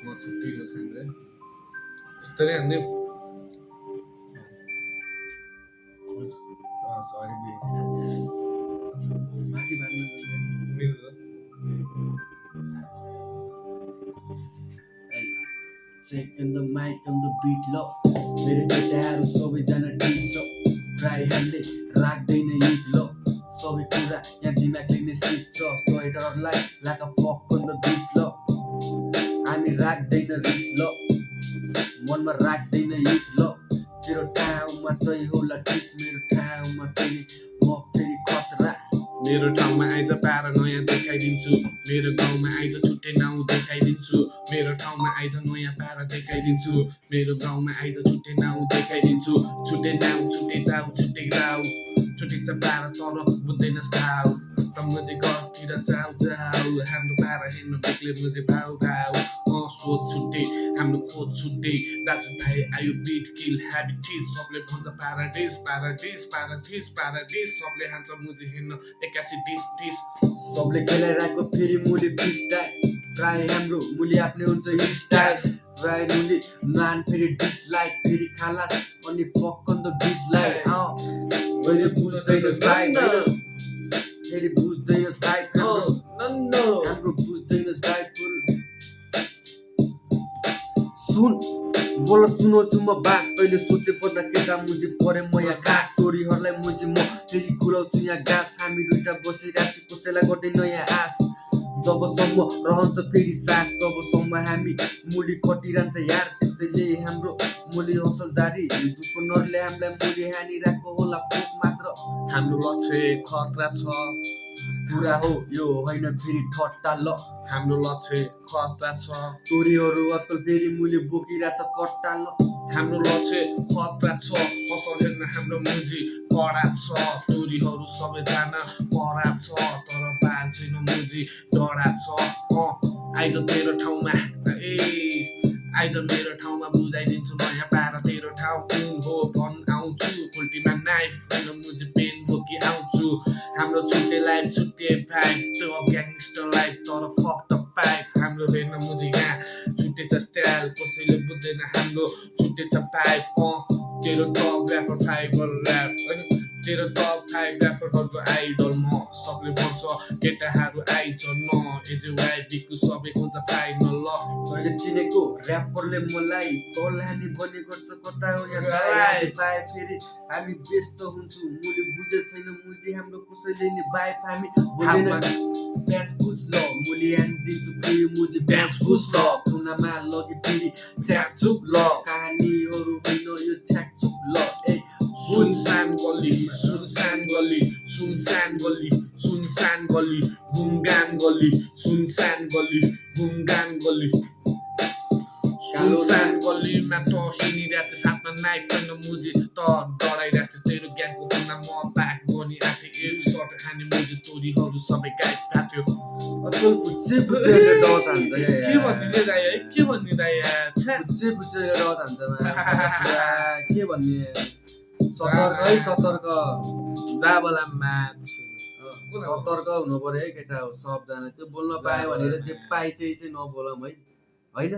म छुट्टी लोक्सानले त्यस्तै हान्ने सरी माथि बाँध्नु मिल्छ Check on the mic on the beat ल मेरो केटाहरू सबैजना ठिक छ प्रायःले राख्दैन हिट ल सबै कुरा यहाँ दिमागले नै सिक्छ टोइटरलाई लाका फक on the beat ल हामी राख्दैन रिस ल मनमा राख्दैन हिट ल तेरो ठाउँमा तै होला ठिस मेरो ठाउँमा फेरि म फेरि खतरा मेरो ठाउँमा आइज पारा नयाँ देखाइदिन्छु मेरो गाउँमा आइज छुट्टै नाउँ देखाइदिन्छु मेरो ठाउँमा आइज नयाँ पारा देखाइदिन्छु मेरो गाउँमा आइज छुट्टै नाउँ देखाइदिन्छु छुट्टै नाउँ छुट्टै दाउ छुट्टै गाउँ छुट्टै छ पारा तर बुझ्दैनस् भाउ त मुझे घरतिर जाऊ जाऊ हाम्रो पारा हेर्न बेग्लै मुझे भाउ भाउ सोच छुट्टै हाम्रो खोज छुट्टै दाजुभाइ आयो बिट किल ह्याबिटिज सबले भन्छ पाराडिस पाराडिस पाराडिस पाराडिस सबले हान्छ मुझे हेर्न एक्कासी डिस डिस सबले खेलाइरहेको फेरि मुली फ्रिस्टाइल प्राय हाम्रो मुली आफ्नै हुन्छ स्टाइल प्राय मुली नान फेरि डिसलाइक फेरि खालास अनि पक्कन त डिसलाइक मैले बुझ्दैनस् भाइ फेरि बुझ्दैनस् भाइ हाम्रो बुझ्दैनस् भाइ सुन बोल सुनाउँछु म बास तैँले सोचे पर्दा केटा मुझे परे म यहाँ घाँस चोरीहरूलाई मुझे म फेरि खुलाउँछु यहाँ घाँस हामी दुइटा बसिरहेको छु कसैलाई गर्दैन यहाँ आश जबसम्म रहन्छ फेरि सास तबसम्म हामी मुली खटिरहन्छ यार त्यसैले हाम्रो मुली हसल जारी दुश्मनहरूले हामीलाई मुली हानिरहेको होला पोक मात्र हाम्रो लक्ष्य खतरा छ पुरा हो यो होइन फेरि ठट्टा ल हाम्रो लक्ष्य खतरा छ चोरीहरू आजकल फेरि मुली बोकिरहेछ कट्टा ल हाम्रो लक्ष्य खतरा छ असल हेर्न हाम्रो मुजी कडा छ चोरीहरू सबैजना कडा छ तर बाँच्दैन मुजी डडा छ आइज तेरो ठाउँमा ए आइज मेरो ठाउँमा बुझाइदिन्छु नयाँ पारा तेरो ठाउँ कुन हो भन् आउँछु उल्टीमा नाइफ होइन मुझे पेन बोकी आउँछु हाम्रो छुट्टै लाइफ छुट्टै भाइब त्यो ग्याङस्टर लाइफ तर फक द पाइप हाम्रो हेर्न मुझे यहाँ छुट्टै छ स्टाइल कसैले बुझ्दैन हाम्रो छुट्टै छ पाइप तेरो टप ऱ्यापर फाइबर ऱ्याप होइन तेरो टप 5 ऱ्यापरहरूको आइडल म सबले भन्छ केटाहरू आइज न एजेवाइडीको सबै हुन्छ फाइनल ल मैले चिनेको ऱ्यापरले मलाई बल हानी बने गर्छ कता हो यहाँ पाए फेरि हामी व्यस्त हुन्छौँ मुली बुझे छैन मुजी हाम्रो कसैले नि बाइफ हामी बोल्दैन ब्याच घुस ल मुली हानिदिन्छु फेरि मुजी ब्याच घुस ल कुनामा लगी फेरि च्याकचुक ल कहानीहरू होइन यो छ्याकचुक ल ए सुनसान गली सुनसान गली सुनसान गली सुनसान गली घुमगान गली सुनसान गली घुमगान गली सुनसान गलीमा त हिँडिरहेको साथमा नाइफ छैन मुजी त डराइरहेको तेरो ग्याङको कुना म ब्याक बनी आथे एक सर्ट खाने मुजी तोरीहरू सबै गाइड पाथ्यो असल फुच्चे फुच्चे डट हान्छ के भन्ने राई है के भन्ने राई फुच्चे फुच्चे डट हान्छ के भन्ने सतर्क है सतर्क जाबला म्याच सतर्क हुनु पर्यो है केटा सबजना त्यो बोल्न पायो भनेर जे पाइ चाहिँ नबोलौँ है होइन